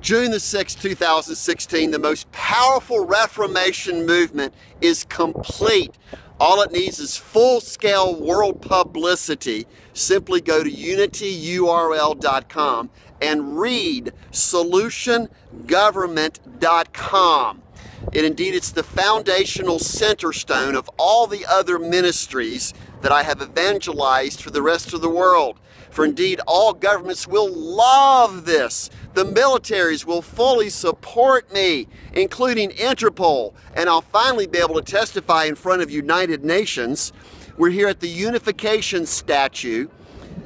June the 6th, 2016, the most powerful Reformation movement is complete. All it needs is full-scale world publicity. Simply go to unityurl.com and read solutiongovernment.com. And indeed, it's the foundational centerstone of all the other ministries that I have evangelized for the rest of the world. For indeed, all governments will love this. The militaries will fully support me, including Interpol, and I'll finally be able to testify in front of United Nations. We're here at the Unification Statue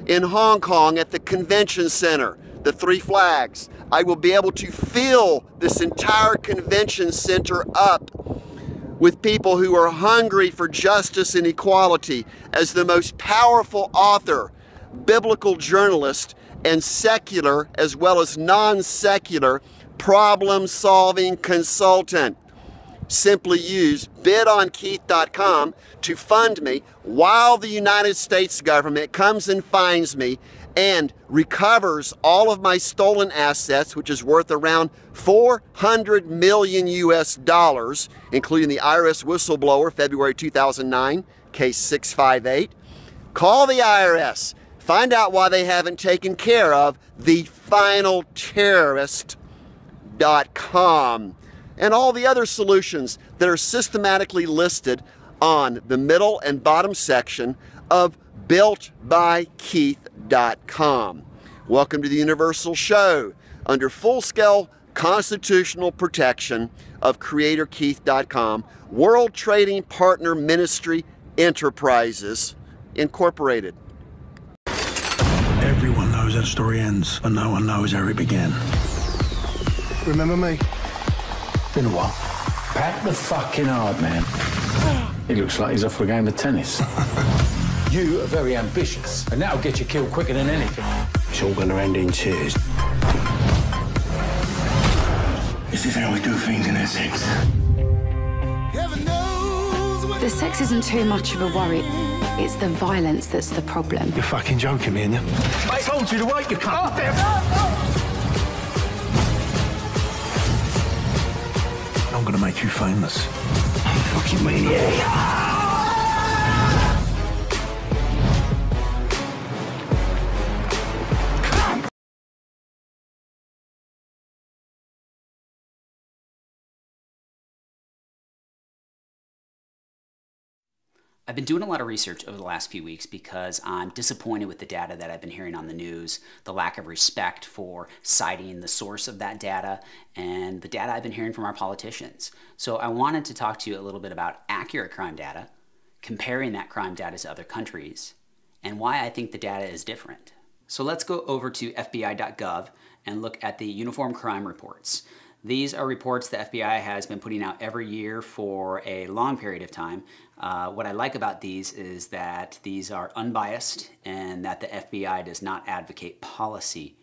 in Hong Kong at the Convention Center, the Three Flags. I will be able to fill this entire convention center up with people who are hungry for justice and equality as the most powerful author, biblical journalist, and secular as well as non-secular problem-solving consultant. Simply use bidonkeith.com to fund me while the United States government comes and finds me and recovers all of my stolen assets, which is worth around 400 million US dollars, including the IRS whistleblower, February 2009, case 658. Call the IRS. Find out why they haven't taken care of the finalterrorist.com and all the other solutions that are systematically listed on the middle and bottom section of builtbykeith.com. Welcome to the Universal Show under full-scale constitutional protection of CreatorKeith.com, World Trading Partner Ministry Enterprises, Incorporated. Everyone knows how the story ends, but no one knows how it began. Remember me? Been a while. Pack the fucking hard, man. He looks like he's off for a game of tennis. You are very ambitious, and that'll get you killed quicker than anything. It's all gonna end in tears. This is how we do things in Essex. The sex isn't too much of a worry. It's the violence that's the problem. You're fucking joking me, aren't you? I told you to wait, you cunt. I'm gonna make you famous. You fucking maniac. I've been doing a lot of research over the last few weeks because I'm disappointed with the data that I've been hearing on the news, the lack of respect for citing the source of that data, and the data I've been hearing from our politicians. So I wanted to talk to you a little bit about accurate crime data, comparing that crime data to other countries, and why I think the data is different. So let's go over to FBI.gov and look at the Uniform Crime Reports. These are reports the FBI has been putting out every year for a long period of time. What I like about these is that these are unbiased and that the FBI does not advocate policy.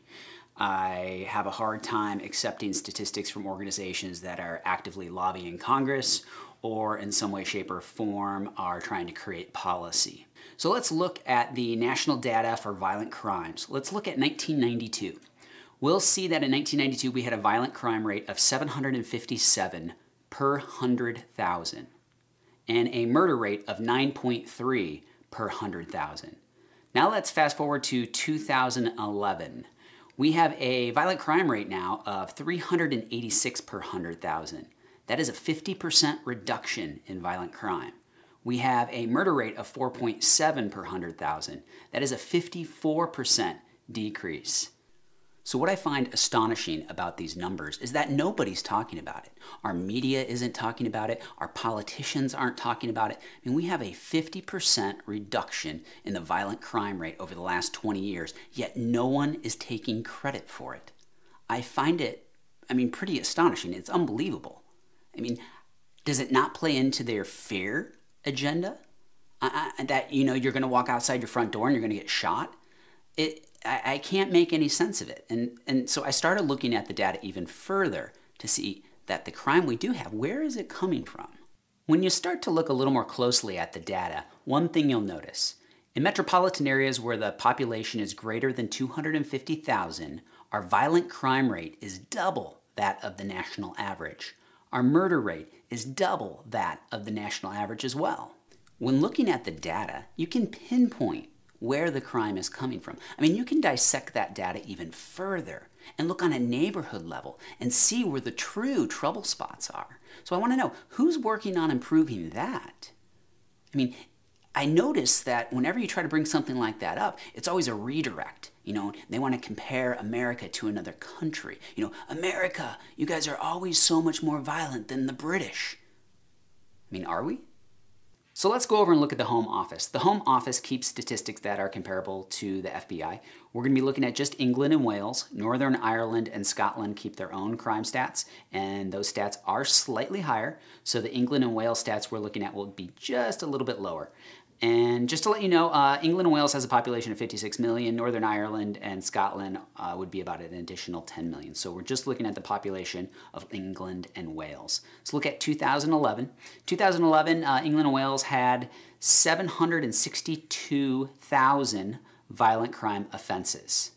I have a hard time accepting statistics from organizations that are actively lobbying Congress or in some way, shape, or form are trying to create policy. So let's look at the national data for violent crimes. Let's look at 1992. We'll see that in 1992 we had a violent crime rate of 757 per 100,000 and a murder rate of 9.3 per 100,000. Now let's fast forward to 2011. We have a violent crime rate now of 386 per 100,000. That is a 50% reduction in violent crime. We have a murder rate of 4.7 per 100,000. That is a 54% decrease. So what I find astonishing about these numbers is that nobody's talking about it. Our media isn't talking about it. Our politicians aren't talking about it. I mean, we have a 50% reduction in the violent crime rate over the last 20 years, yet no one is taking credit for it. I find it, pretty astonishing. It's unbelievable. Does it not play into their fear agenda? That, you're going to walk outside your front door and you're going to get shot? I can't make any sense of it. And so I started looking at the data even further to see that the crime we do have, where is it coming from? When you start to look a little more closely at the data, one thing you'll notice. In metropolitan areas where the population is greater than 250,000, Our violent crime rate is double that of the national average. Our murder rate is double that of the national average as well. When looking at the data, you can pinpoint where the crime is coming from. I mean, you can dissect that data even further and look on a neighborhood level and see where the true trouble spots are. So I want to know, who's working on improving that? I mean, I notice that whenever you try to bring something like that up, it's always a redirect. You know, they want to compare America to another country. You know, America, you guys are always so much more violent than the British. I mean, are we? So let's go over and look at the Home Office. The Home Office keeps statistics that are comparable to the FBI. We're going to be looking at just England and Wales. Northern Ireland and Scotland keep their own crime stats, and those stats are slightly higher. So the England and Wales stats we're looking at will be just a little bit lower. And just to let you know, England and Wales has a population of 56 million. Northern Ireland and Scotland would be about an additional 10 million. So we're just looking at the population of England and Wales. Let's look at 2011. 2011, England and Wales had 762,000 violent crime offenses.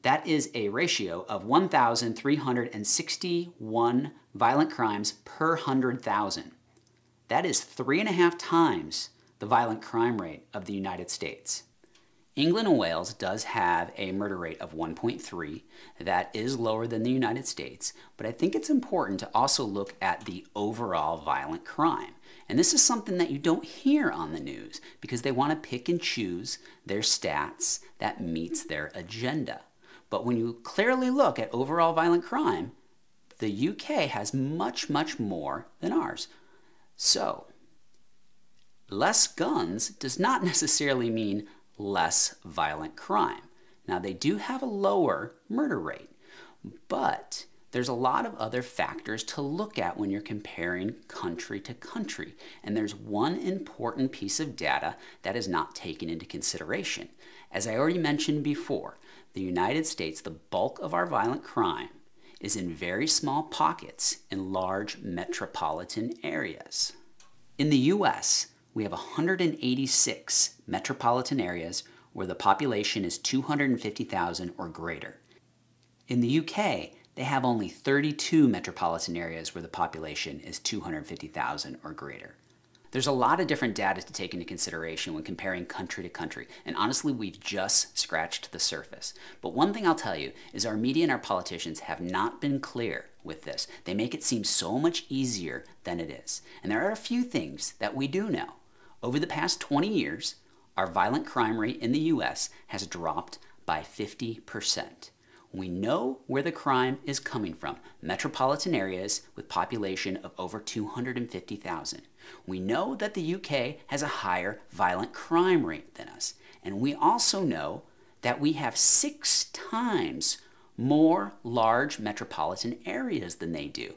That is a ratio of 1,361 violent crimes per 100,000. That is 3.5 times the violent crime rate of the United States. England and Wales does have a murder rate of 1.3. That is lower than the United States, but I think it's important to also look at the overall violent crime. And this is something that you don't hear on the news because they want to pick and choose their stats that meets their agenda. But when you clearly look at overall violent crime, the UK has much, much more than ours. So, less guns does not necessarily mean less violent crime. Now, they do have a lower murder rate, but there's a lot of other factors to look at when you're comparing country to country. And there's one important piece of data that is not taken into consideration. As I already mentioned before, the United States, the bulk of our violent crime is in very small pockets in large metropolitan areas. In the US, we have 186 metropolitan areas where the population is 250,000 or greater. In the UK, they have only 32 metropolitan areas where the population is 250,000 or greater. There's a lot of different data to take into consideration when comparing country to country, and honestly, we've just scratched the surface. But one thing I'll tell you is our media and our politicians have not been clear with this. They make it seem so much easier than it is. And there are a few things that we do know. Over the past 20 years, our violent crime rate in the US has dropped by 50%. We know where the crime is coming from, metropolitan areas with population of over 250,000. We know that the UK has a higher violent crime rate than us. And we also know that we have 6 times more large metropolitan areas than they do.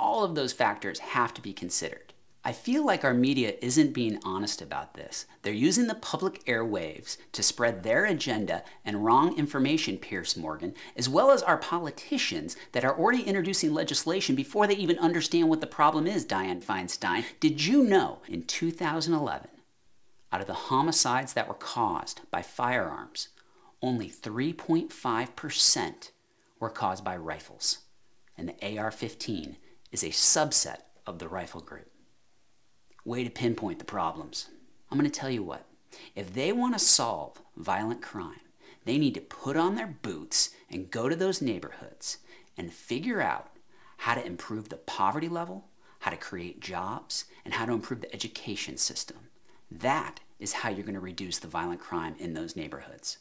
All of those factors have to be considered. I feel like our media isn't being honest about this. They're using the public airwaves to spread their agenda and wrong information, Piers Morgan, as well as our politicians that are already introducing legislation before they even understand what the problem is, Dianne Feinstein. Did you know in 2011, out of the homicides that were caused by firearms, only 3.5% were caused by rifles, and the AR-15 is a subset of the rifle group. Way to pinpoint the problems. I'm going to tell you what, if they want to solve violent crime, they need to put on their boots and go to those neighborhoods and figure out how to improve the poverty level, how to create jobs, and how to improve the education system. That is how you're going to reduce the violent crime in those neighborhoods.